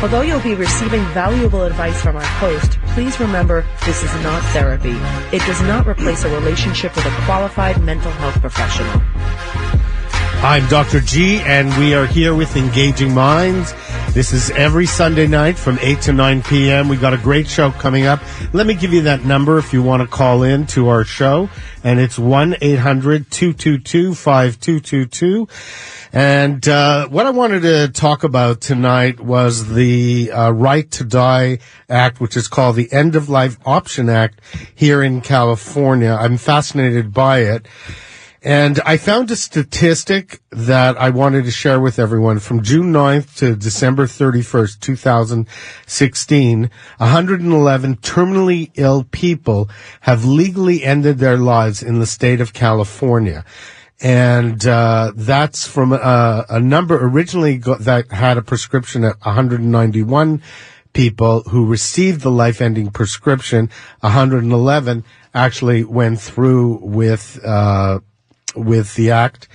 Although you'll be receiving valuable advice from our host, please remember this is not therapy. It does not replace a relationship with a qualified mental health professional. I'm Dr. G, and we are here with Engaging Minds. This is every Sunday night from 8 to 9 p.m. We got a great show coming up. Let me give you that number if you want to call in to our show, and it's 1-800-222-5222. And what I wanted to talk about tonight was the Right to Die Act, which is called the End of Life Option Act here in California. I'm fascinated by it. And I found a statistic that I wanted to share with everyone. From June 9th to December 31st, 2016, 111 terminally ill people have legally ended their lives in the state of California. And that's from a number originally that had a prescription at 191 people who received the life-ending prescription. 111 actually went through with the act.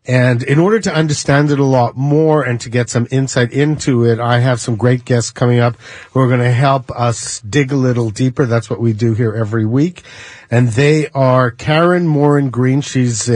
And in order to understand it a lot more and to get some insight into it, I have some great guests coming up who are going to help us dig a little deeper. That's what we do here every week. And they are Morin Green. She's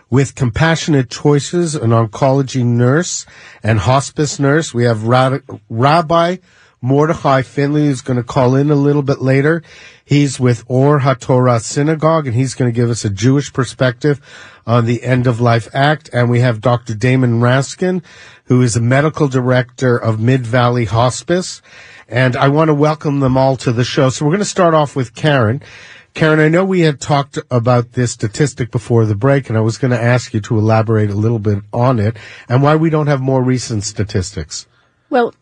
with Compassionate Choices, an oncology nurse and hospice nurse. We have Rabbi Mordecai Finley, who's going to call in a little bit later. He's with Ohr HaTorah Synagogue, and he's going to give us a Jewish perspective on the End of Life Act. And we have Dr. Damon Raskin, who is a medical director of Mid-Valley Hospice. And I want to welcome them all to the show. So we're going to start off with Karen. Karen, I know we had talked about this statistic before the break, and I was going to ask you to elaborate a little bit on it and why we don't have more recent statistics. Well,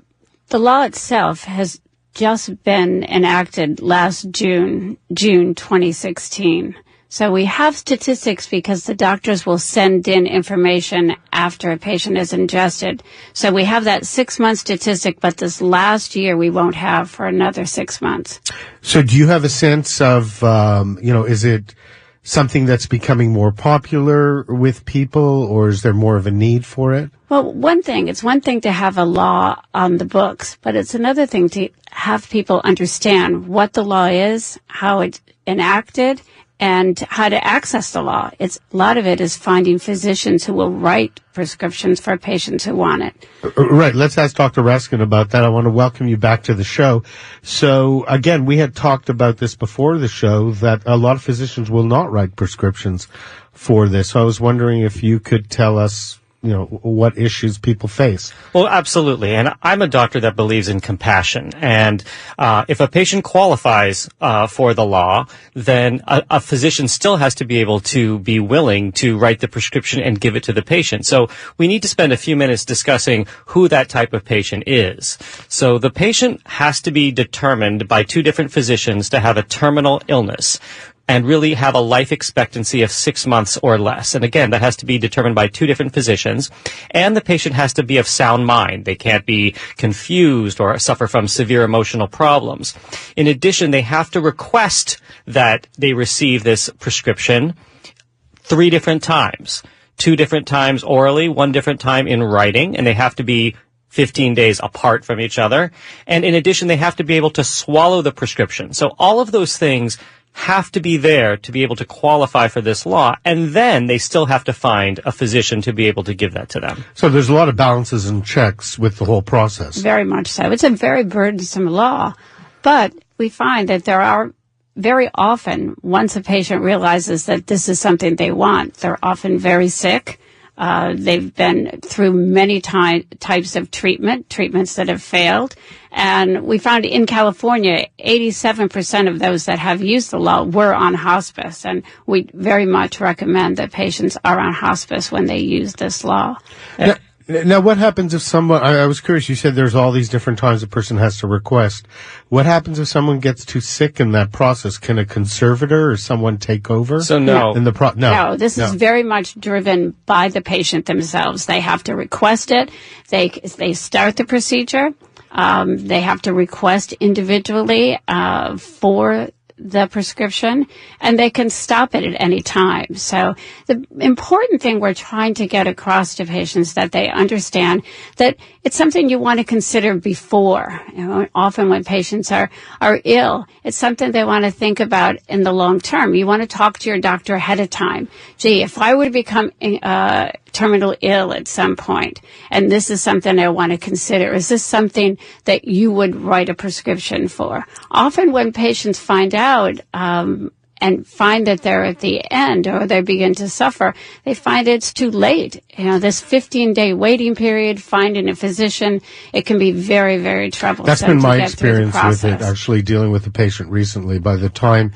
the law itself has just been enacted last June 2016. So we have statistics because the doctors will send in information after a patient is ingested. So we have that 6-month statistic, but this last year we won't have for another 6 months. So do you have a sense of, is it something that's becoming more popular with people, or is there more of a need for it? Well, it's one thing to have a law on the books, but it's another thing to have people understand what the law is, how it's enacted, and how to access the law. A lot of it is finding physicians who will write prescriptions for patients who want it. Right. Let's ask Dr. Raskin about that. I want to welcome you back to the show. So, again, we had talked about this before the show, that a lot of physicians will not write prescriptions for this. So I was wondering if you could tell us, what issues people face. Well, absolutely. And I'm a doctor that believes in compassion. And if a patient qualifies for the law, then a physician still has to be able to be willing to write the prescription and give it to the patient. So we need to spend a few minutes discussing who that type of patient is. So the patient has to be determined by two different physicians to have a terminal illness and really have a life expectancy of 6 months or less. And again, that has to be determined by two different physicians. And the patient has to be of sound mind. They can't be confused or suffer from severe emotional problems. In addition, they have to request that they receive this prescription 3 different times. 2 different times orally, 1 different time in writing, and they have to be 15 days apart from each other. And in addition, they have to be able to swallow the prescription. So all of those things have to be there to be able to qualify for this law, and then they still have to find a physician to be able to give that to them. So there's a lot of balances and checks with the whole process. Very much so. It's a very burdensome law, but we find that there are very often, once a patient realizes that this is something they want, they're often very sick. They've been through many types of treatments that have failed. And we found in California, 87% of those that have used the law were on hospice. And we very much recommend that patients are on hospice when they use this law. Now, what happens if someone, I was curious, you said there's all these different times a person has to request. What happens if someone gets too sick in that process? Can a conservator or someone take over? So no. No, this is very much driven by the patient themselves. They have to request it. They start the procedure. They have to request individually for the prescription, and they can stop it at any time. So the important thing we're trying to get across to patients that they understand that it's something you want to consider before. Often when patients are ill, it's something they want to think about in the long term. You want to talk to your doctor ahead of time. Gee, if I were to become terminal ill at some point, and this is something I want to consider, is this something that you would write a prescription for? Often when patients find out and find that they're at the end or they begin to suffer, they find it's too late. This 15-day waiting period, finding a physician, it can be very, very troublesome. That's been my experience with it, actually dealing with a patient recently. By the time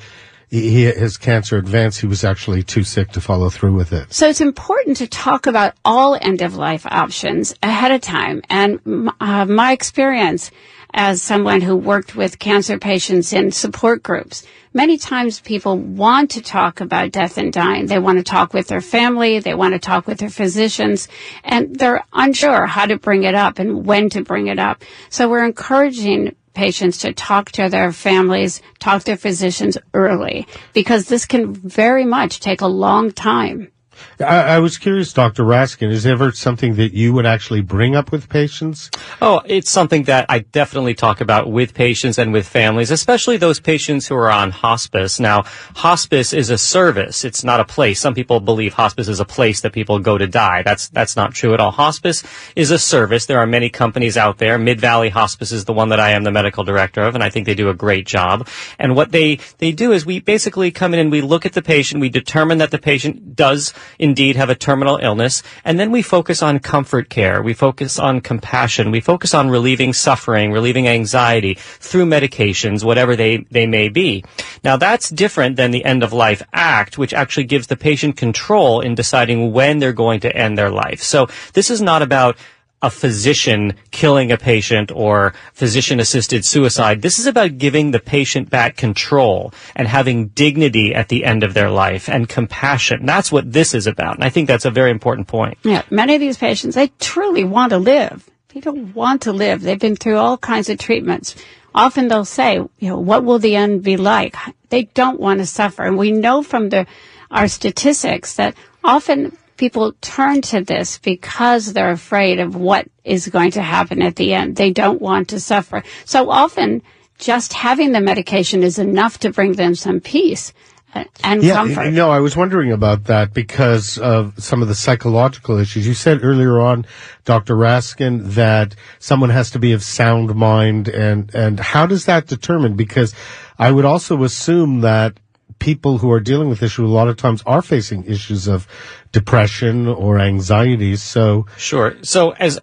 his cancer advanced, he was actually too sick to follow through with it. So it's important to talk about all end-of-life options ahead of time. And my experience as someone who worked with cancer patients in support groups, many times people want to talk about death and dying. They want to talk with their family. They want to talk with their physicians. And they're unsure how to bring it up and when to bring it up. So we're encouraging patients to talk to their families, talk to their physicians early, because this can very much take a long time. I was curious, Dr. Raskin, is there ever something that you would actually bring up with patients? Oh, it's something that I definitely talk about with patients and with families, especially those patients who are on hospice. Now, hospice is a service. It's not a place. Some people believe hospice is a place that people go to die. That's not true at all. Hospice is a service. There are many companies out there. Mid-Valley Hospice is the one that I am the medical director of, and I think they do a great job. And what they do is we basically come in and we look at the patient. We determine that the patient does indeed have a terminal illness, and then we focus on comfort care. We focus on compassion. We focus on relieving suffering, relieving anxiety through medications, whatever they may be. Now, that's different than the end-of-life act, which actually gives the patient control in deciding when they're going to end their life. So this is not about a physician killing a patient or physician-assisted suicide. This is about giving the patient back control and having dignity at the end of their life and compassion. That's what this is about, and I think that's a very important point. Yeah, many of these patients, they truly want to live. They don't want to live. They've been through all kinds of treatments. Often they'll say, what will the end be like? They don't want to suffer. And we know from our statistics that often people turn to this because they're afraid of what is going to happen at the end. They don't want to suffer. So often, just having the medication is enough to bring them some peace and comfort. No, I was wondering about that because of some of the psychological issues. You said earlier on, Dr. Raskin, that someone has to be of sound mind, and how does that determine? Because I would also assume that people who are dealing with issues a lot of times are facing issues of depression or anxiety. So sure. So as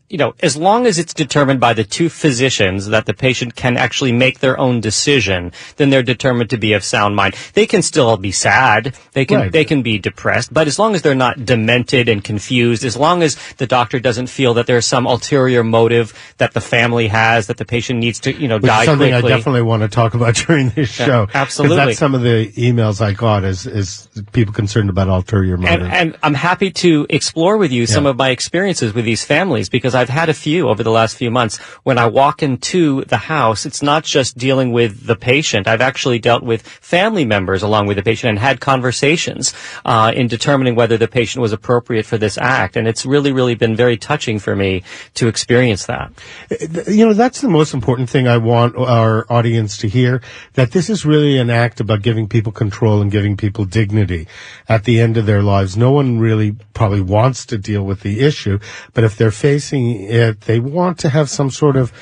long as it's determined by the two physicians that the patient can actually make their own decision, then they're determined to be of sound mind. They can still be sad. They can be depressed, but as long as they're not demented and confused, as long as the doctor doesn't feel that there's some ulterior motive that the family has, that the patient needs to, die something quickly. I definitely want to talk about during this show. Absolutely. Because that's some of the emails I got is people concerned about ulterior motives. And I'm happy to explore with you some of my experiences with these families, because I've had a few over the last few months. When I walk into the house, it's not just dealing with the patient. I've actually dealt with family members along with the patient and had conversations in determining whether the patient was appropriate for this act. And it's really, really been very touching for me to experience that. That's the most important thing I want our audience to hear, that this is really an act about giving people control and giving people dignity at the end of their lives. No one really probably wants to deal with the issue, but if they're facing it, they want to have some sort of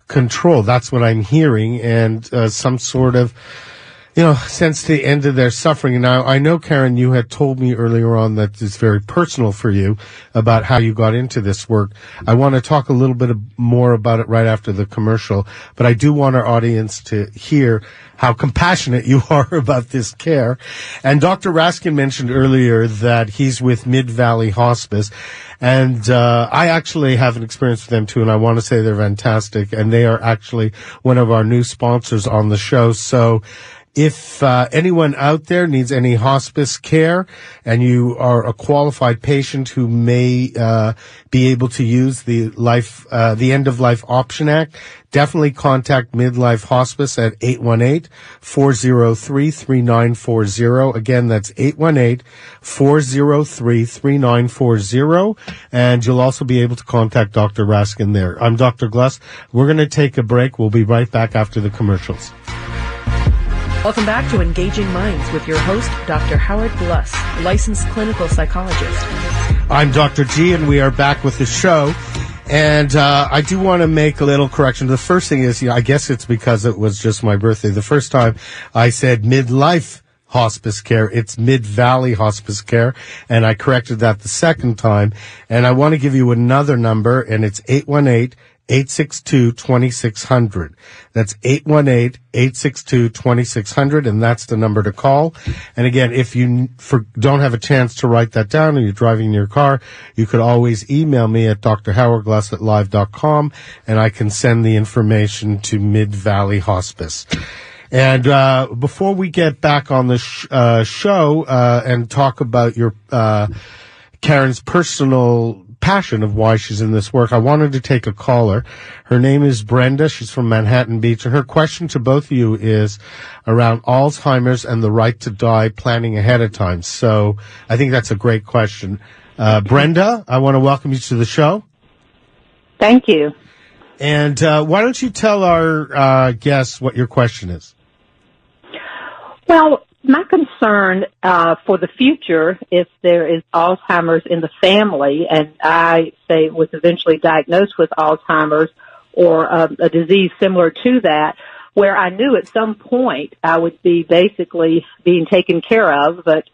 control. That's what I'm hearing, and some sort of sense to the end of their suffering. Now, I know, Karen, you had told me earlier on that it's very personal for you about how you got into this work. I want to talk a little bit more about it right after the commercial, but I do want our audience to hear how compassionate you are about this care. And Dr. Raskin mentioned earlier that he's with Mid-Valley Hospice, and I actually have an experience with them too, and I want to say they're fantastic, and they are actually one of our new sponsors on the show. So If anyone out there needs any hospice care and you are a qualified patient who may be able to use the End of Life Option Act, definitely contact Midlife Hospice at 818-403-3940. Again, that's 818-403-3940. And you'll also be able to contact Dr. Raskin there. I'm Dr. Gluss. We're going to take a break. We'll be right back after the commercials. Welcome back to Engaging Minds with your host, Dr. Howard Gluss, licensed clinical psychologist. I'm Dr. G, and we are back with the show. And I do want to make a little correction. The first thing is, I guess it's because it was just my birthday. The first time I said midlife hospice care, it's Mid-Valley Hospice Care, and I corrected that the second time. And I want to give you another number, and it's 818-862-2600. That's 818-862-2600, and that's the number to call. And again, if you don't have a chance to write that down and you're driving in your car, you could always email me at drhowardgluss@live.com, and I can send the information to Mid-Valley Hospice. And before we get back on the show and talk about your Karen's personal passion of why she's in this work, I wanted to take a caller. Her name is Brenda. She's from Manhattan Beach, and her question to both of you is around Alzheimer's and the right to die, planning ahead of time. So I think that's a great question. Brenda, I want to welcome you to the show. Thank you. And why don't you tell our guests what your question is? Well, my concern for the future, if there is Alzheimer's in the family, and I say was eventually diagnosed with Alzheimer's or a disease similar to that, where I knew at some point I would be basically being taken care of, but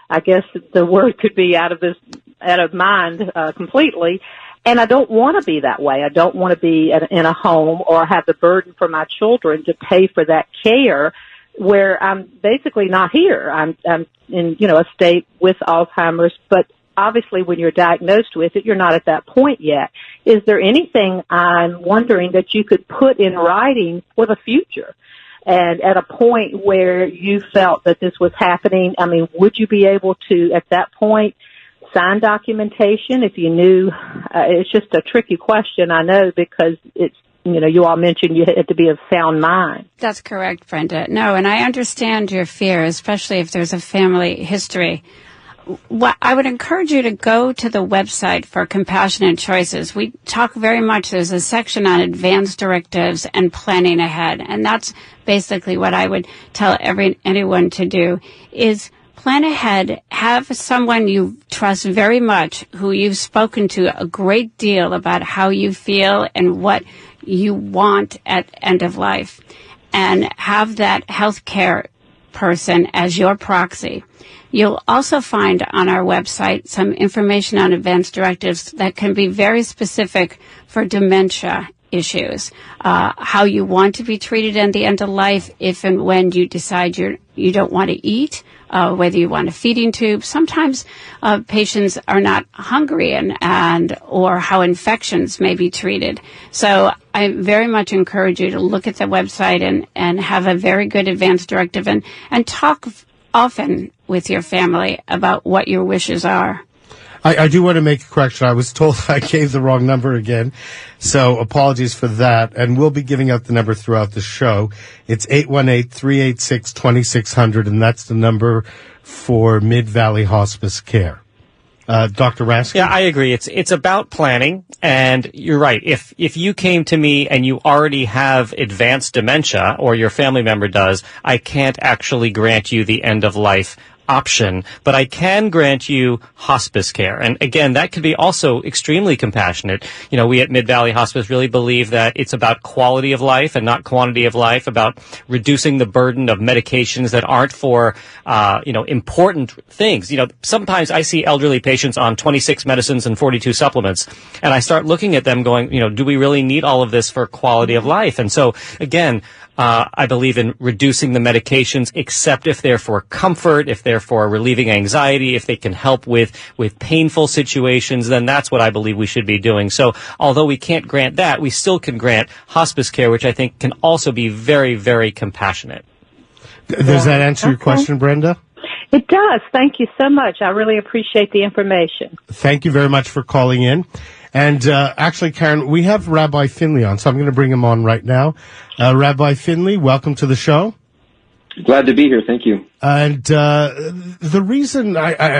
I guess the word could be out of mind completely. And I don't want to be that way. I don't want to be in a home or have the burden for my children to pay for that care, where I'm basically not here. I'm in, a state with Alzheimer's, but obviously when you're diagnosed with it, you're not at that point yet. Is there anything, I'm wondering, that you could put in writing for the future? And at a point where you felt that this was happening, would you be able to, at that point, sign documentation if you knew? It's just a tricky question, I know, because it's, you all mentioned you had to be of sound mind. That's correct, Brenda. No, and I understand your fear, especially if there's a family history. What I would encourage you to go to the website for Compassionate Choices. We talk very much, there's a section on advance directives and planning ahead. And that's basically what I would tell anyone to do is plan ahead, have someone you trust very much, who you've spoken to a great deal about how you feel and what you want at end of life, and have that healthcare person as your proxy. You'll also find on our website some information on advance directives that can be very specific for dementia issues, how you want to be treated at the end of life if and when you decide you don't want to eat, whether you want a feeding tube. Sometimes patients are not hungry and or how infections may be treated. So I very much encourage you to look at the website and have a very good advance directive and talk often with your family about what your wishes are. I do want to make a correction. I was told I gave the wrong number again, so apologies for that. And we'll be giving out the number throughout the show. It's 818-386-2600, and that's the number for Mid-Valley Hospice Care. Dr. Raskin? Yeah, I agree. It's about planning, and you're right. If you came to me and you already have advanced dementia, or your family member does, I can't actually grant you the end of life option, but I can grant you hospice care. And again, that could be also extremely compassionate. We at Mid-Valley Hospice really believe that it's about quality of life and not quantity of life, about reducing the burden of medications that aren't for, important things. Sometimes I see elderly patients on 26 medicines and 42 supplements, and I start looking at them going, do we really need all of this for quality of life? And so, again, I believe in reducing the medications, except if they're for comfort, if they're for relieving anxiety, if they can help with painful situations, then that's what I believe we should be doing. So although we can't grant that, we still can grant hospice care, which I think can also be very, very compassionate. Does that answer your question, Brenda? It does. Thank you so much. I really appreciate the information. Thank you very much for calling in. And actually, Karen, we have Rabbi Finley on, so I'm going to bring him on right now. Rabbi Finley, welcome to the show. Glad to be here. Thank you. And the reason,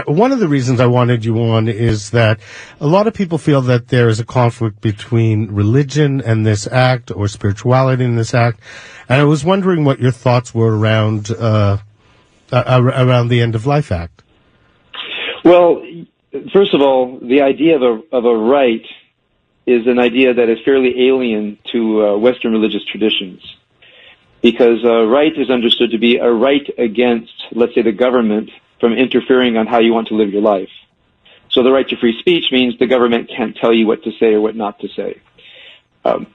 one of the reasons I wanted you on is that a lot of people feel that there is a conflict between religion and this act, or spirituality in this act. And I was wondering what your thoughts were around the End of Life Act. Well, first of all, the idea of a right is an idea that is fairly alien to Western religious traditions. Because a right is understood to be a right against, let's say, the government from interfering on how you want to live your life. So the right to free speech means the government can't tell you what to say or what not to say.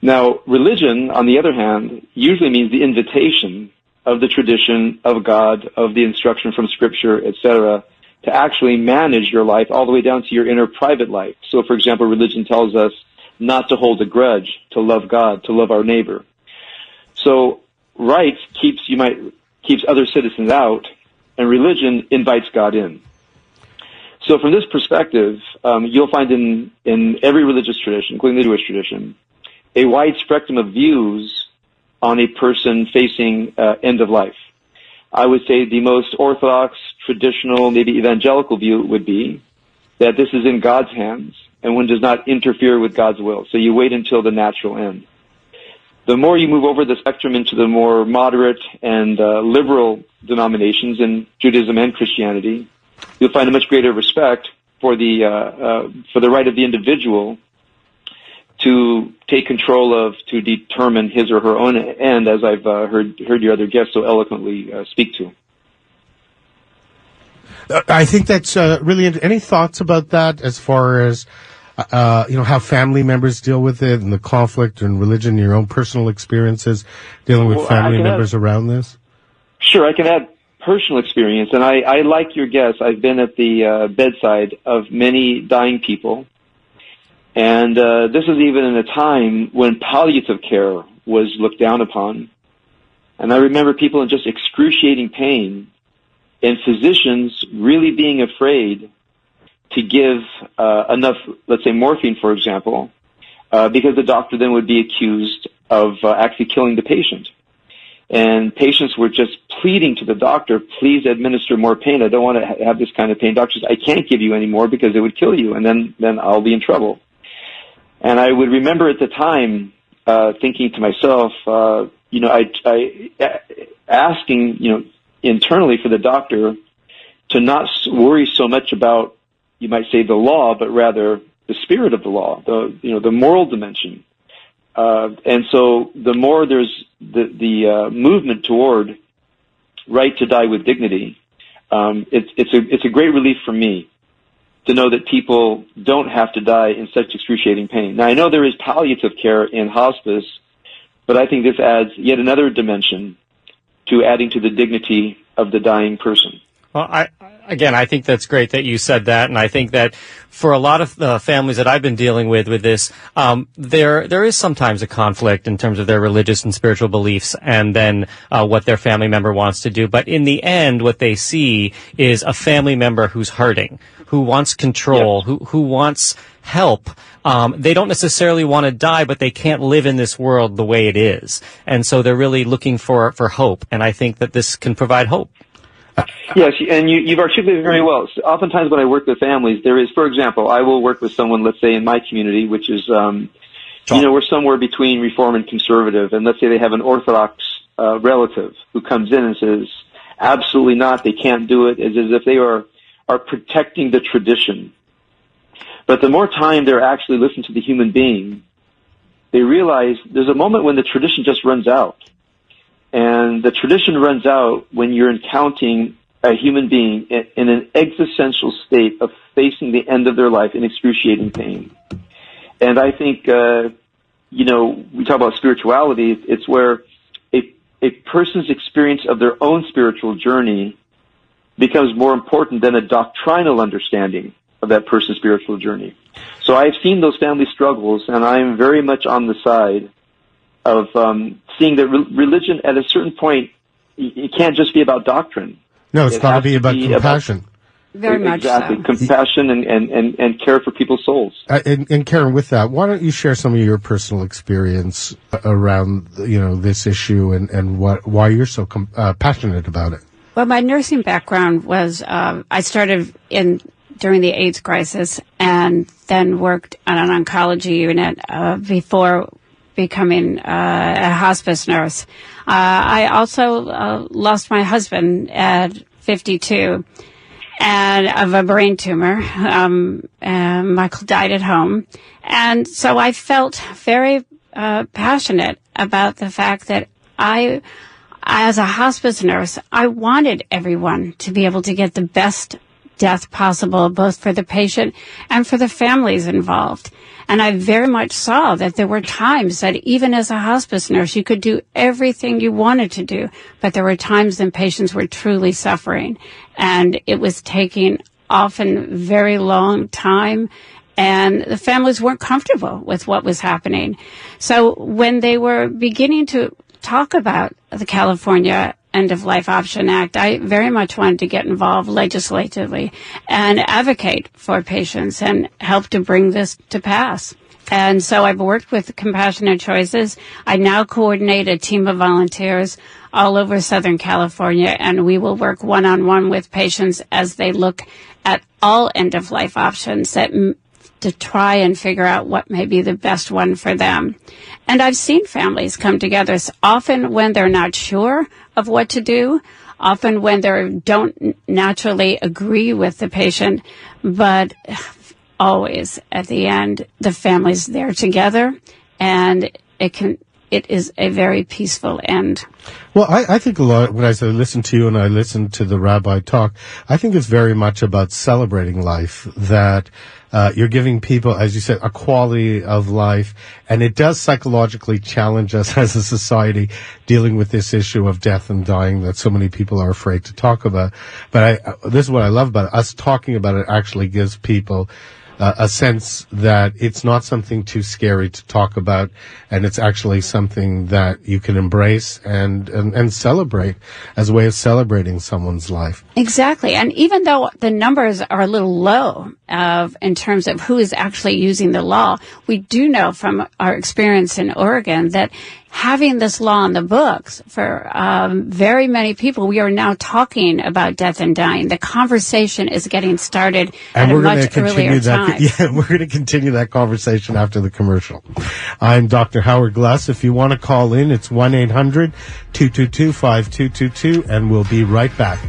Now, religion, on the other hand, usually means the invitation of the tradition, of God, of the instruction from Scripture, etc., to actually manage your life all the way down to your inner private life. So, for example, religion tells us not to hold a grudge, to love God, to love our neighbor. So rights keeps other citizens out, and religion invites God in. So from this perspective, you'll find in every religious tradition, including the Jewish tradition, a wide spectrum of views on a person facing end of life. I would say the most orthodox, traditional, maybe evangelical view would be that this is in God's hands, and one does not interfere with God's will. So you wait until the natural end. The more you move over the spectrum into the more moderate and liberal denominations in Judaism and Christianity, you'll find a much greater respect for the right of the individual to take control of, to determine his or her own end, as I've heard your other guests so eloquently speak to. I think that's really. Any thoughts about that, as far as how family members deal with it, and the conflict and religion, your own personal experiences dealing with family members around this? Sure, I can add personal experience, and I like your guess. I've been at the bedside of many dying people, and this is even in a time when palliative care was looked down upon. And I remember people in just excruciating pain, and physicians really being afraid to give enough, let's say, morphine, for example, because the doctor then would be accused of actually killing the patient. And patients were just pleading to the doctor, please administer more pain. I don't want to have this kind of pain. Doctor says, I can't give you any more because it would kill you, and then I'll be in trouble. And I would remember at the time thinking to myself, asking, internally for the doctor to not worry so much about, you might say, the law, but rather the spirit of the law, the moral dimension. And so the more there's the movement toward right to die with dignity, it's a great relief for me to know that people don't have to die in such excruciating pain. Now, I know there is palliative care in hospice, but I think this adds yet another dimension to adding to the dignity of the dying person. Well, I think that's great that you said that, and I think that for a lot of the families that I've been dealing with this, there is sometimes a conflict in terms of their religious and spiritual beliefs and then what their family member wants to do. But in the end, what they see is a family member who's hurting, who wants control, yes, who wants help. They don't necessarily want to die, but they can't live in this world the way it is. And so they're really looking for hope, and I think that this can provide hope. Yes, and you've articulated very well. So oftentimes when I work with families, there is, for example, I will work with someone, let's say in my community, which is, we're somewhere between Reform and Conservative, and let's say they have an Orthodox relative who comes in and says, absolutely not, they can't do it, as if they are protecting the tradition. But the more time they're actually listening to the human being, they realize there's a moment when the tradition just runs out. And the tradition runs out when you're encountering a human being in an existential state of facing the end of their life in excruciating pain. And I think, we talk about spirituality, it's where a person's experience of their own spiritual journey becomes more important than a doctrinal understanding of that person's spiritual journey. So I've seen those family struggles, and I'm very much on the side of seeing that religion at a certain point it can't just be about doctrine. No, it's got to be about compassion. Very much exactly. so. Compassion and care for people's souls. And Karen, with that, why don't you share some of your personal experience around, this issue and why you're so passionate about it? Well, my nursing background was, I started during the AIDS crisis and then worked on an oncology unit, before becoming a hospice nurse. I also lost my husband at 52. And of a brain tumor. And Michael died at home. And so I felt very passionate about the fact that as a hospice nurse, I wanted everyone to be able to get the best death possible, both for the patient and for the families involved. And I very much saw that there were times that even as a hospice nurse, you could do everything you wanted to do, but there were times when patients were truly suffering. And it was taking often very long time, and the families weren't comfortable with what was happening. So when they were beginning to talk about the California End-of-Life Option Act, I very much wanted to get involved legislatively and advocate for patients and help to bring this to pass. And so I've worked with Compassionate Choices. I now coordinate a team of volunteers all over Southern California, and we will work one-on-one with patients as they look at all end-of-life options to try and figure out what may be the best one for them. And I've seen families come together often when they're not sure of what to do, often when they don't naturally agree with the patient, but always at the end, the family's there together, and it is a very peaceful end. Well, I think a lot, when I listen to you and I listen to the rabbi talk, I think it's very much about celebrating life, that you're giving people, as you said, a quality of life, and it does psychologically challenge us as a society dealing with this issue of death and dying that so many people are afraid to talk about. But this is what I love about it. Us talking about it actually gives people a sense that it's not something too scary to talk about, and it's actually something that you can embrace and celebrate as a way of celebrating someone's life. Exactly. And even though the numbers are a little low in terms of who is actually using the law, we do know from our experience in Oregon that having this law on the books for very many people, we are now talking about death and dying. The conversation is getting started at a much earlier time. Yeah, we're going to continue that conversation after the commercial. I'm Dr. Howard Gluss. If you want to call in, it's 1-800-222-5222, and we'll be right back.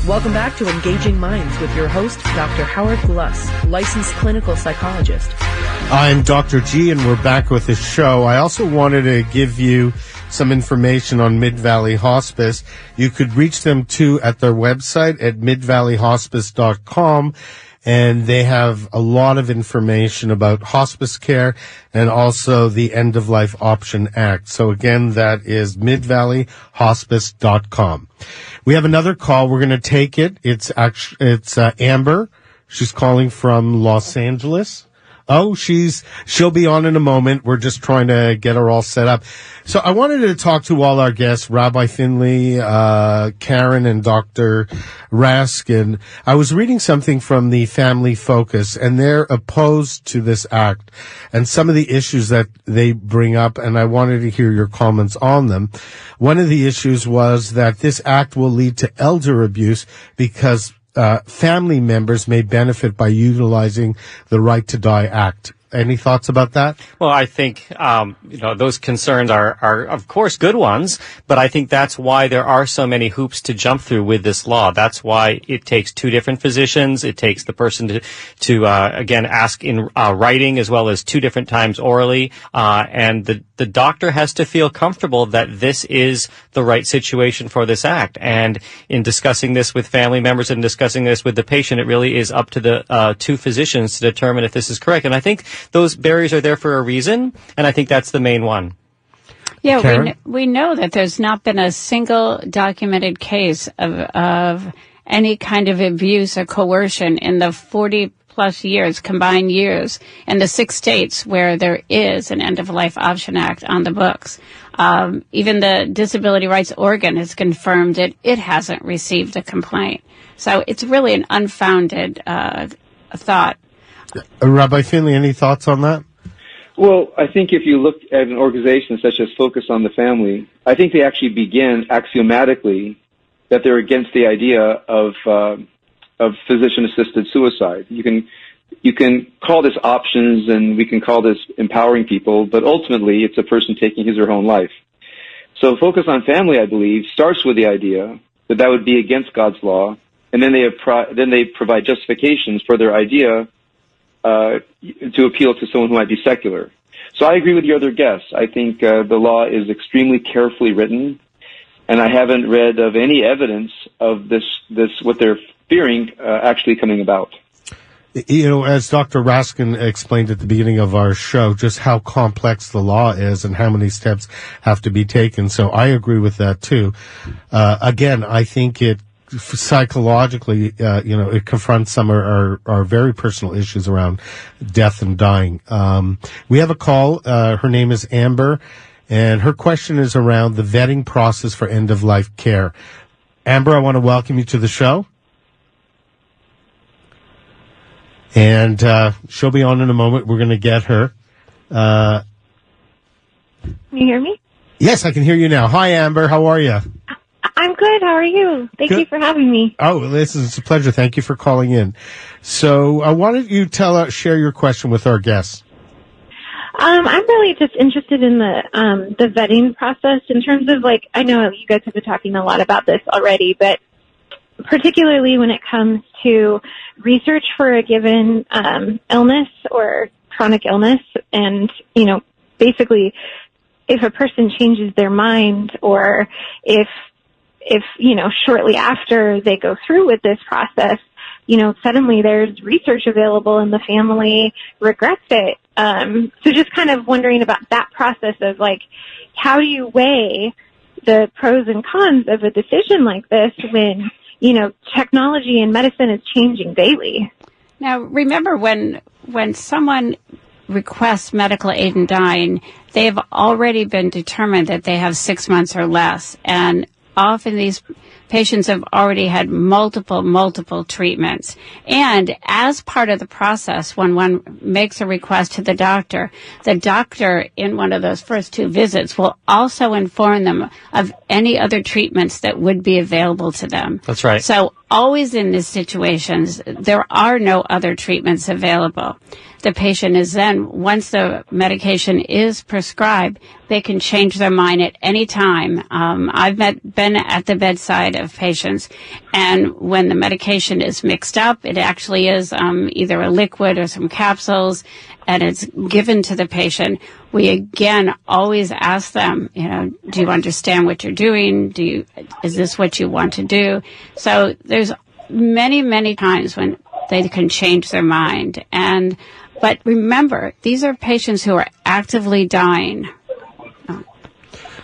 Welcome back to Engaging Minds with your host, Dr. Howard Gluss, licensed clinical psychologist. I'm Dr. G, and we're back with the show. I also wanted to give you some information on Mid-Valley Hospice. You could reach them, too, at their website at midvalleyhospice.com. And they have a lot of information about hospice care and also the End-of-Life Option Act. So again, that is midvalleyhospice.com. We have another call. We're going to take it. It's Amber. She's calling from Los Angeles. Oh, she'll be on in a moment. We're just trying to get her all set up. So I wanted to talk to all our guests, Rabbi Finley, Karen, and Dr. Raskin. I was reading something from the Family Focus, and they're opposed to this act and some of the issues that they bring up, and I wanted to hear your comments on them. One of the issues was that this act will lead to elder abuse because family members may benefit by utilizing the Right to Die Act. Any thoughts about that? Well, I think, those concerns are of course good ones, but I think that's why there are so many hoops to jump through with this law. That's why it takes two different physicians. It takes the person to again, ask in writing as well as two different times orally. And the doctor has to feel comfortable that this is the right situation for this act. And in discussing this with family members and discussing this with the patient, it really is up to the two physicians to determine if this is correct. And I think those barriers are there for a reason, and I think that's the main one. Yeah, we know that there's not been a single documented case of any kind of abuse or coercion in the 40-plus years, combined years, in the 6 states where there is an End-of-Life Option Act on the books. Even the disability rights organ has confirmed it hasn't received a complaint. So it's really an unfounded thought. Rabbi Finley, any thoughts on that? Well, I think if you look at an organization such as Focus on the Family, I think they actually begin axiomatically that they're against the idea of physician-assisted suicide. You can call this options, and we can call this empowering people, but ultimately it's a person taking his or her own life. So Focus on Family, I believe, starts with the idea that would be against God's law, and then they provide justifications for their idea to appeal to someone who might be secular. So I agree with your other guests. I think the law is extremely carefully written, and I haven't read of any evidence of this what they're fearing actually coming about. You know, as Dr. Raskin explained at the beginning of our show, just how complex the law is and how many steps have to be taken. So I agree with that too. Again, I think it psychologically, it confronts some our very personal issues around death and dying. We have a call. Her name is Amber, and her question is around the vetting process for end-of-life care. Amber, I want to welcome you to the show. And she'll be on in a moment. We're going to get her. Can you hear me? Yes, I can hear you now. Hi, Amber. How are you? I'm good. How are you? Thank you for having me. Oh, it's a pleasure. Thank you for calling in. So why don't you share your question with our guests? I'm really just interested in the vetting process in terms of, like, I know you guys have been talking a lot about this already, but particularly when it comes to research for a given illness or chronic illness, and, basically if a person changes their mind, or if shortly after they go through with this process, suddenly there's research available and the family regrets it. So just kind of wondering about that process of, like, how do you weigh the pros and cons of a decision like this when technology and medicine is changing daily? Now, remember, when someone requests medical aid in dying, they've already been determined that they have 6 months or less. And often these patients have already had multiple treatments. And as part of the process, when one makes a request to the doctor in one of those first 2 visits will also inform them of any other treatments that would be available to them. That's right. So always in these situations, there are no other treatments available. The patient is then, once the medication is prescribed, they can change their mind at any time. I've been at the bedside of patients, and when the medication is mixed up, it actually is either a liquid or some capsules, and it's given to the patient. We again always ask them, do you understand what you're doing? Is this what you want to do? So there's many times when they can change their mind. But remember, these are patients who are actively dying.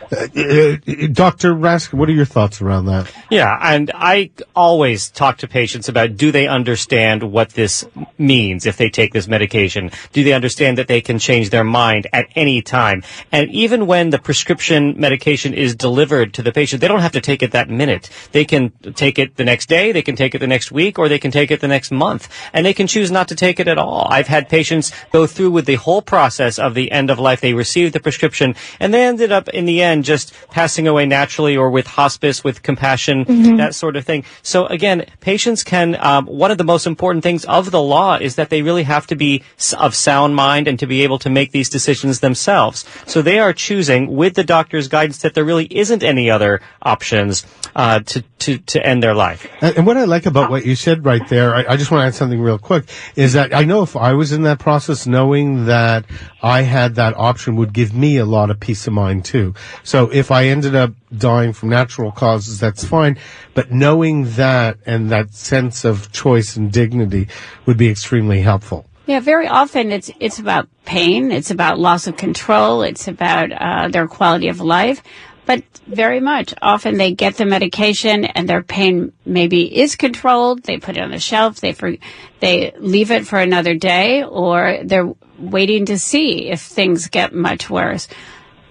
Dr. Raskin, what are your thoughts around that? Yeah, and I always talk to patients about, do they understand what this means if they take this medication? Do they understand that they can change their mind at any time? And even when the prescription medication is delivered to the patient, they don't have to take it that minute. They can take it the next day, they can take it the next week, or they can take it the next month. And they can choose not to take it at all. I've had patients go through with the whole process of the end of life. They received the prescription, and they ended up, in the end, just passing away naturally, or with hospice, with compassion, that sort of thing. So again, patients can, one of the most important things of the law is that they really have to be of sound mind and to be able to make these decisions themselves. So they are choosing, with the doctor's guidance, that there really isn't any other options to end their life. And what I like about what you said right there, I just want to add something real quick, is that I know if I was in that process, knowing that I had that option would give me a lot of peace of mind too. So if I ended up dying from natural causes, that's fine. But knowing that and that sense of choice and dignity would be extremely helpful. Yeah, very often it's about pain, it's about loss of control, it's about their quality of life. But very much often they get the medication and their pain maybe is controlled. They put it on the shelf. They leave it for another day, or they're waiting to see if things get much worse.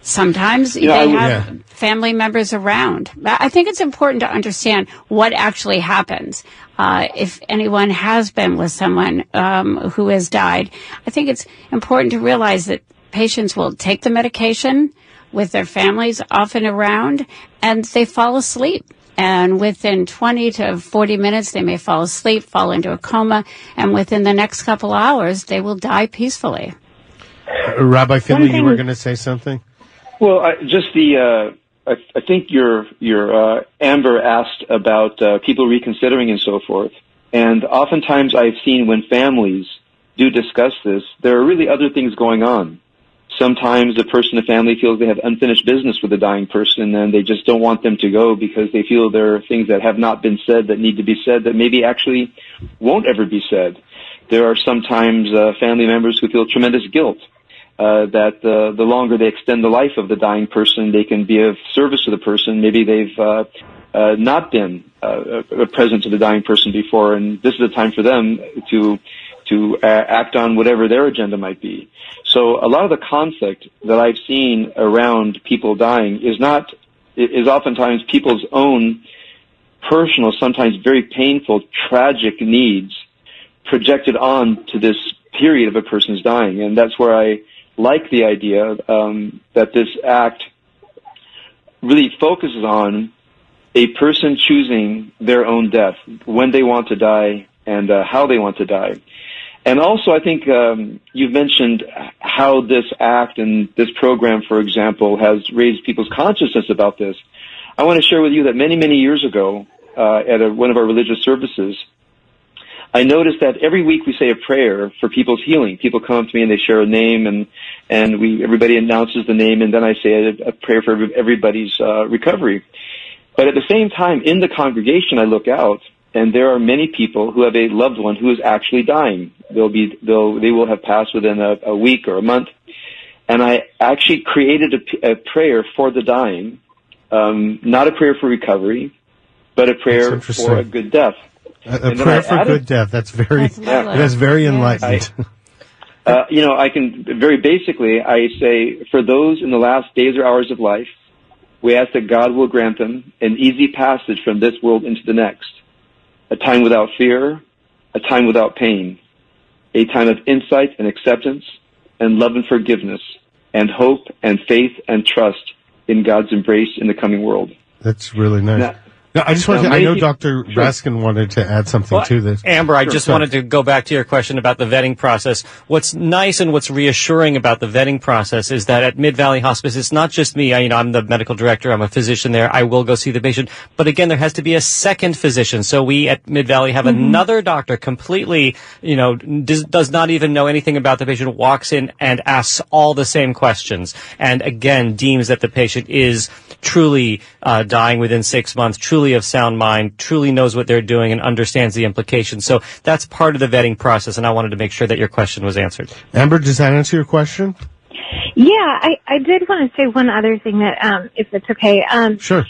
Sometimes they have family members around. I think it's important to understand what actually happens. If anyone has been with someone who has died, I think it's important to realize that patients will take the medication with their families often around, and they fall asleep. And within 20 to 40 minutes, they may fall asleep, fall into a coma, and within the next couple hours, they will die peacefully. Rabbi Finley, you were going to say something? Well, I think your Amber asked about people reconsidering and so forth. And oftentimes I've seen when families do discuss this, there are really other things going on. Sometimes the person in the family feels they have unfinished business with a dying person and they just don't want them to go because they feel there are things that have not been said that need to be said that maybe actually won't ever be said. There are sometimes family members who feel tremendous guilt. That the longer they extend the life of the dying person, they can be of service to the person. Maybe they've not been present to the dying person before, and this is a time for them to act on whatever their agenda might be. So a lot of the conflict that I've seen around people dying is oftentimes people's own personal, sometimes very painful, tragic needs projected on to this period of a person's dying, and that's where I like the idea that this act really focuses on a person choosing their own death, when they want to die and how they want to die. And also, I think you've mentioned how this act and this program, for example, has raised people's consciousness about this. I want to share with you that many, many years ago at one of our religious services, I noticed that every week we say a prayer for people's healing. People come up to me and they share a name, and everybody announces the name, and then I say a prayer for everybody's recovery. But at the same time, in the congregation, I look out, and there are many people who have a loved one who is actually dying. They will have passed within a week or a month, and I actually created a prayer for the dying, not a prayer for recovery, but a prayer for a good death. A prayer for good death. That's very enlightened. I can very basically, I say, for those in the last days or hours of life, we ask that God will grant them an easy passage from this world into the next, a time without fear, a time without pain, a time of insight and acceptance and love and forgiveness and hope and faith and trust in God's embrace in the coming world. That's really nice. No, I just wanted I know Dr. Raskin wanted to add something to this. Amber, I just wanted to go back to your question about the vetting process. What's nice and what's reassuring about the vetting process is that at Mid-Valley Hospice, it's not just me. I'm the medical director. I'm a physician there. I will go see the patient. But again, there has to be a second physician. So we at Mid-Valley have another doctor completely, does not even know anything about the patient, walks in and asks all the same questions. And again, deems that the patient is truly dying within 6 months, truly of sound mind, truly knows what they're doing and understands the implications. So that's part of the vetting process, and I wanted to make sure that your question was answered. Amber, does that answer your question? Yeah, I did want to say one other thing that, if it's okay. Sure.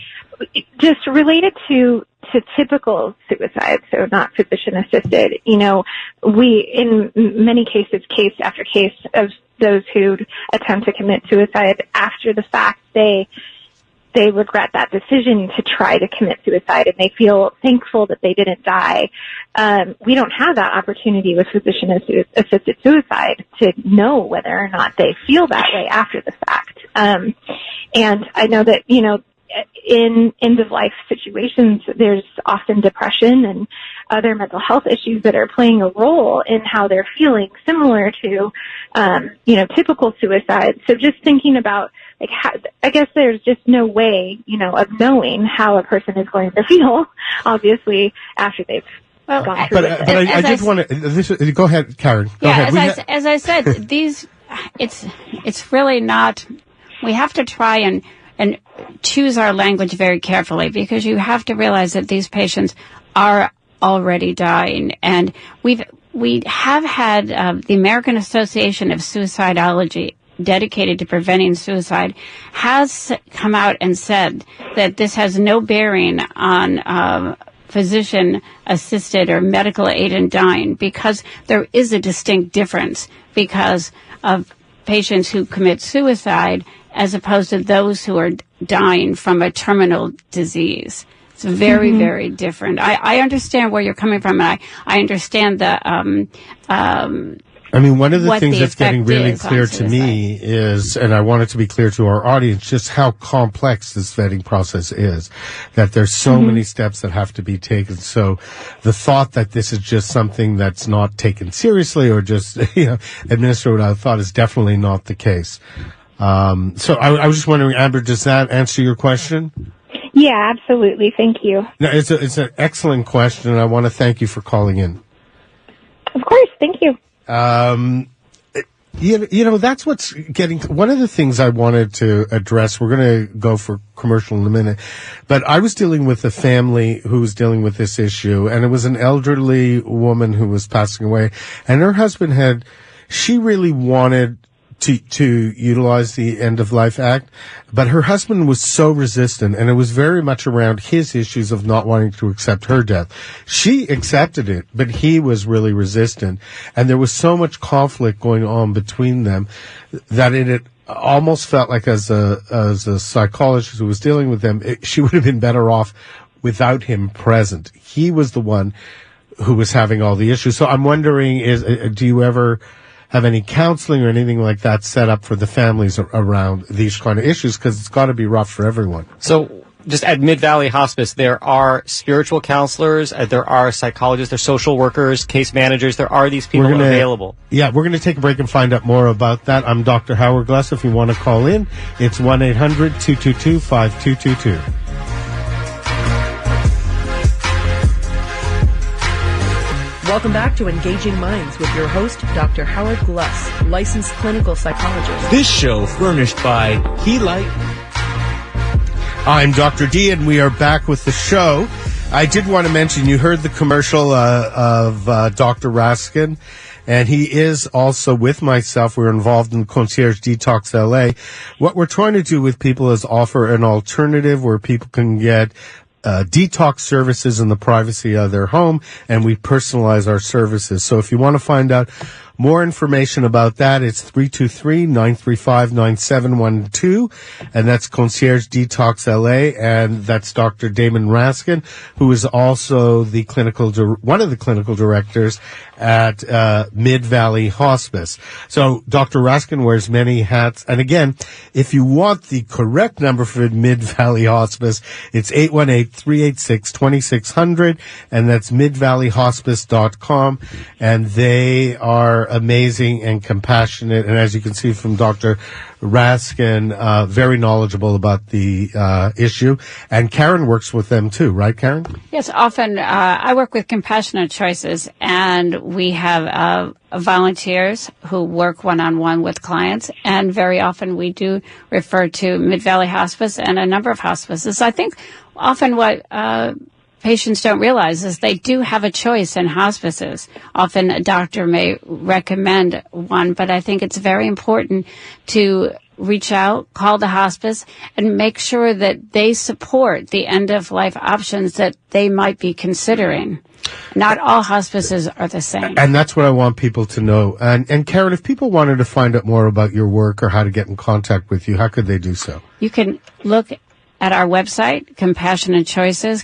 Just related to typical suicide, so not physician-assisted. We, in many cases, case after case of those who attempt to commit suicide after the fact, they regret that decision to try to commit suicide, and they feel thankful that they didn't die. We don't have that opportunity with physician-assisted suicide to know whether or not they feel that way after the fact. And I know that, in end-of-life situations, there's often depression and other mental health issues that are playing a role in how they're feeling, similar to, typical suicide. So just thinking about, I guess there's just no way, of knowing how a person is going to feel, obviously, after they've gone through it. But I just want to, go ahead, Karen. Go ahead. As I said, it's really not, we have to try and choose our language very carefully, because you have to realize that these patients are already dying. And we have had the American Association of Suicidology, dedicated to preventing suicide, has come out and said that this has no bearing on physician-assisted or medical aid in dying, because there is a distinct difference because of patients who commit suicide as opposed to those who are dying from a terminal disease. It's very, very different. I understand where you're coming from, and I understand the I mean, one of the things that's getting really clear to me is, and I want it to be clear to our audience, just how complex this vetting process is, that there's so many steps that have to be taken. So the thought that this is just something that's not taken seriously or just, administered without thought is definitely not the case. So I was just wondering, Amber, does that answer your question? Yeah, absolutely. Thank you. No, it's an excellent question, and I want to thank you for calling in. Of course. Thank you. That's what's getting, one of the things I wanted to address, we're going to go for commercial in a minute, but I was dealing with a family who was dealing with this issue, and it was an elderly woman who was passing away, and her husband she really wanted to utilize the End of Life Act, but her husband was so resistant, and it was very much around his issues of not wanting to accept her death. She accepted it, but he was really resistant, and there was so much conflict going on between them that it almost felt like as a psychologist who was dealing with them, she would have been better off without him present. He was the one who was having all the issues. So I'm wondering, do you ever have any counseling or anything like that set up for the families around these kind of issues? Because it's got to be rough for everyone. So just at Mid-Valley Hospice, there are spiritual counselors, there are psychologists, there are social workers, case managers. There are these people available. Yeah, we're going to take a break and find out more about that. I'm Dr. Howard Gluss. If you want to call in, it's 1-800-222-5222. Welcome back to Engaging Minds with your host, Dr. Howard Gluss, licensed clinical psychologist. This show furnished by Keylight. I'm Dr. D, and we are back with the show. I did want to mention, you heard the commercial of Dr. Raskin, and he is also with myself. We're involved in Concierge Detox LA. What we're trying to do with people is offer an alternative where people can get detox services in the privacy of their home, and we personalize our services. So if you want to find out more information about that, it's 323-935-9712, and that's Concierge Detox LA, and that's Dr. Damon Raskin, who is also the one of the clinical directors at Mid-Valley Hospice. So Dr. Raskin wears many hats, and again, if you want the correct number for Mid-Valley Hospice, it's 818-386-2600, and that's midvalleyhospice.com, and they are amazing and compassionate, and as you can see from Dr. Raskin, very knowledgeable about the issue. And Karen works with them too, right, Karen? Yes, often I work with Compassionate Choices, and we have volunteers who work one-on-one with clients, and very often we do refer to Mid-Valley Hospice and a number of hospices. I think often what patients don't realize is they do have a choice in hospices. Often a doctor may recommend one, but I think it's very important to reach out, call the hospice, and make sure that they support the end-of-life options that they might be considering. Not all hospices are the same. And that's what I want people to know. And Karen, if people wanted to find out more about your work or how to get in contact with you, how could they do so? You can look at our website, Compassionate Choices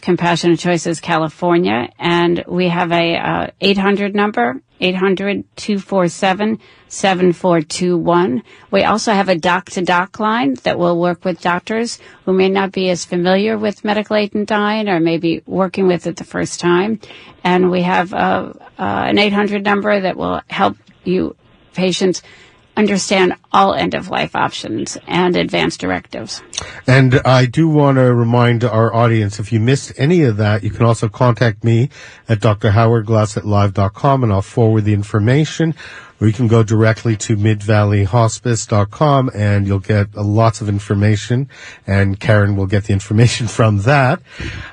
California, and we have a 800 number, 800-247-7421. We also have a doc-to-doc line that will work with doctors who may not be as familiar with medical aid in dying or maybe working with it the first time. And we have an 800 number that will help you patients understand all end-of-life options and advance directives. And I do want to remind our audience, if you missed any of that, you can also contact me at drhowardgluss@live.com, and I'll forward the information. Or you can go directly to midvalleyhospice.com, and you'll get lots of information, and Karen will get the information from that.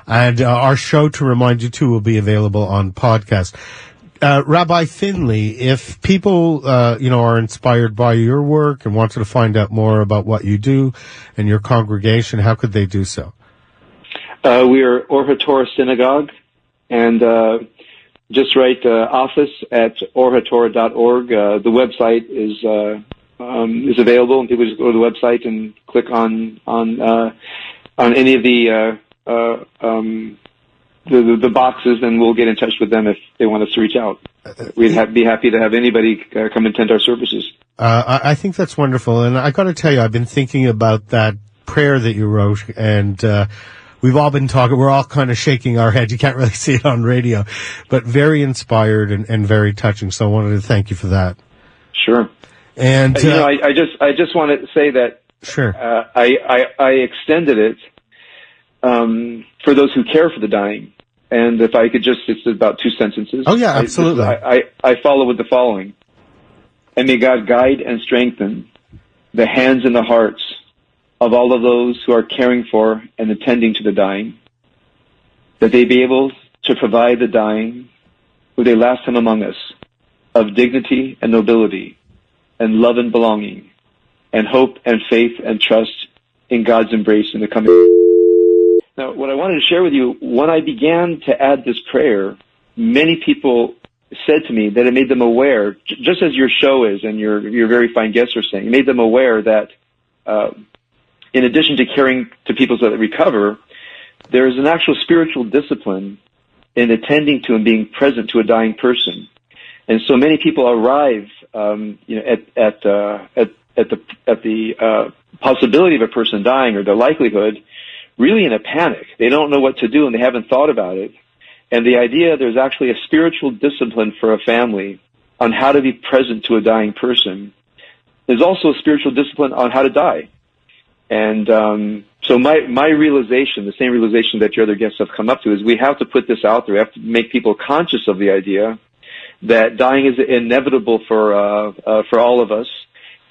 And our show, to remind you too, will be available on podcast. Rabbi Finley, if people, are inspired by your work and wanted to find out more about what you do and your congregation, how could they do so? We are Ohr HaTorah Synagogue, and just write office at ohrhatorah.org. The website is is available, and people just go to the website and click on any of the boxes, and we'll get in touch with them if they want us to reach out. We'd be happy to have anybody come attend our services. I think that's wonderful, and I got to tell you, I've been thinking about that prayer that you wrote, and we've all been talking. We're all kind of shaking our head. You can't really see it on radio, but very inspired and very touching. So I wanted to thank you for that. Sure. And I just want to say that sure. I extended it for those who care for the dying. And if I could it's about 2 sentences. Oh yeah, absolutely. I follow with the following. And may God guide and strengthen the hands and the hearts of all of those who are caring for and attending to the dying, that they be able to provide the dying who they last time among us of dignity and nobility and love and belonging and hope and faith and trust in God's embrace in the coming. Now, what I wanted to share with you, when I began to add this prayer, many people said to me that it made them aware, just as your show is and your very fine guests are saying, it made them aware that in addition to caring to people so that they recover, there is an actual spiritual discipline in attending to and being present to a dying person. And so many people arrive, at the possibility of a person dying or the likelihood, really in a panic. They don't know what to do and they haven't thought about it. And the idea there's actually a spiritual discipline for a family on how to be present to a dying person. There's also a spiritual discipline on how to die. And so my realization, the same realization that your other guests have come up to, is we have to put this out there. We have to make people conscious of the idea that dying is inevitable for all of us,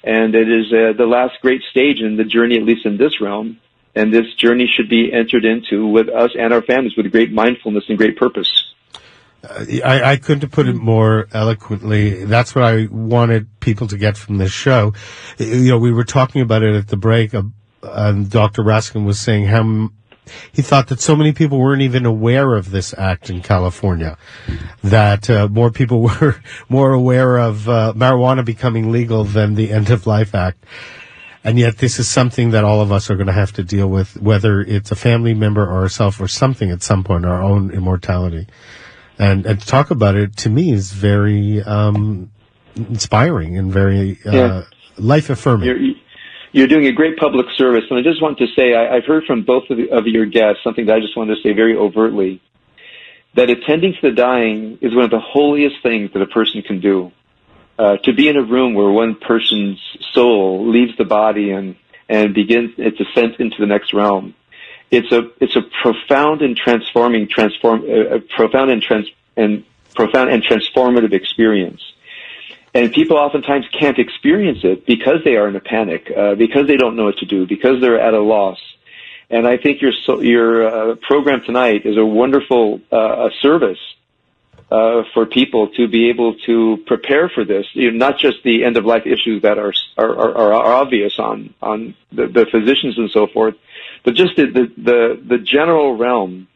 and it is the last great stage in the journey, at least in this realm. And this journey should be entered into with us and our families with great mindfulness and great purpose. I couldn't have put it more eloquently. That's what I wanted people to get from this show. We were talking about it at the break. Dr. Raskin was saying how he thought that so many people weren't even aware of this act in California, that more people were more aware of marijuana becoming legal than the End of Life Act. And yet this is something that all of us are going to have to deal with, whether it's a family member or ourselves or something at some point, our own immortality. And to talk about it, to me, is very inspiring and very life-affirming. You're doing a great public service. And I just want to say, I've heard from both of your guests something that I just wanted to say very overtly, that attending to the dying is one of the holiest things that a person can do. To be in a room where one person's soul leaves the body and begins its ascent into the next realm, it's a profound and transformative experience. And people oftentimes can't experience it because they are in a panic, because they don't know what to do, because they're at a loss. And I think your program tonight is a wonderful service for people to be able to prepare for this. Not just the end of life issues that are obvious on the physicians and so forth, but just the general realm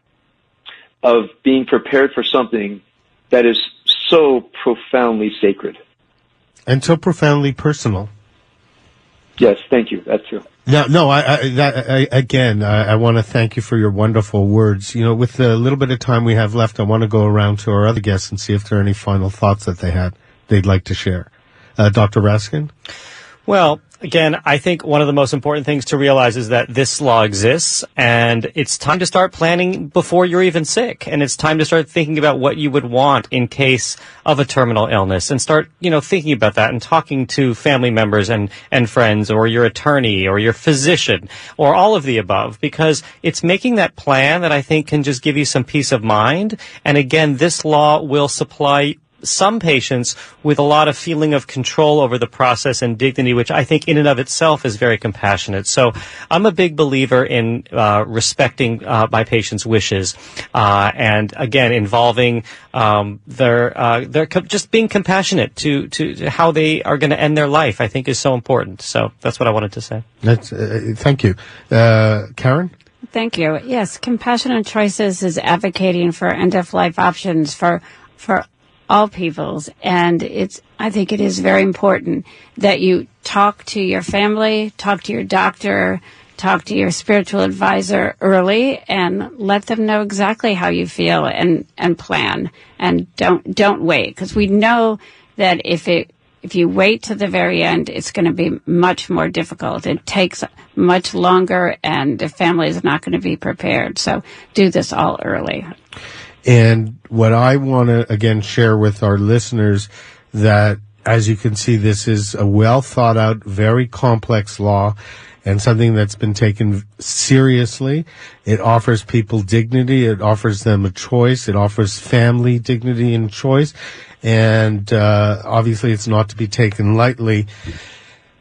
of being prepared for something that is so profoundly sacred. And so profoundly personal. Yes, thank you. That's true. No, I want to thank you for your wonderful words. With the little bit of time we have left, I want to go around to our other guests and see if there are any final thoughts that they'd like to share. Dr. Raskin? Well, again, I think one of the most important things to realize is that this law exists, and it's time to start planning before you're even sick. And it's time to start thinking about what you would want in case of a terminal illness, and start, thinking about that and talking to family members and friends, or your attorney or your physician, or all of the above, because it's making that plan that I think can just give you some peace of mind. And again, this law will supply some patients with a lot of feeling of control over the process and dignity, which I think in and of itself is very compassionate. So I'm a big believer in respecting my patients' wishes, and again, involving their just being compassionate to how they are going to end their life, I think is so important. So that's what I wanted to say. Thank you. Karen? Thank you. Yes, Compassionate Choices is advocating for end-of-life options for all peoples. And I think it is very important that you talk to your family, talk to your doctor, talk to your spiritual advisor early, and let them know exactly how you feel and plan. And don't wait, because we know that if you wait to the very end, it's going to be much more difficult. It takes much longer, and the family is not going to be prepared. So do this all early. And what I want to, again, share with our listeners, that, as you can see, this is a well thought out, very complex law, and something that's been taken seriously. It offers people dignity. It offers them a choice. It offers family dignity and choice. And obviously it's not to be taken lightly.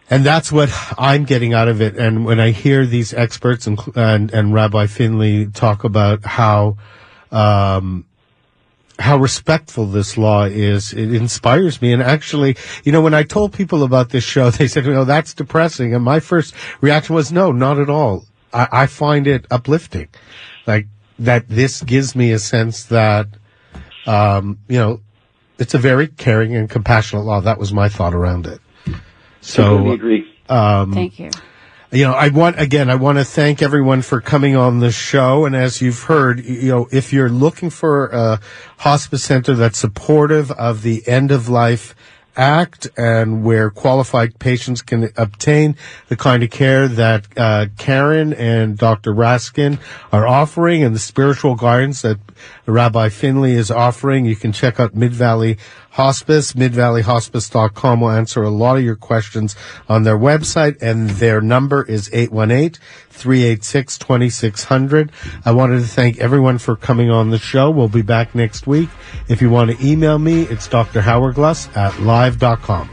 And that's what I'm getting out of it. And when I hear these experts and Rabbi Finley talk about how respectful this law is, it inspires me. And actually, when I told people about this show, they said, that's depressing. And my first reaction was, no, not at all. I find it uplifting. Like, that this gives me a sense that, it's a very caring and compassionate law. That was my thought around it. So, I totally agree. Thank you. I want to thank everyone for coming on the show. And as you've heard, if you're looking for a hospice center that's supportive of the End of Life Act and where qualified patients can obtain the kind of care that Karen and Dr. Raskin are offering, and the spiritual guidance that Rabbi Finley is offering, you can check out Mid-Valley Hospice. MidValleyHospice.com will answer a lot of your questions on their website, and their number is 818-386-2600. I wanted to thank everyone for coming on the show. We'll be back next week. If you want to email me, it's drhowardgluss@live.com.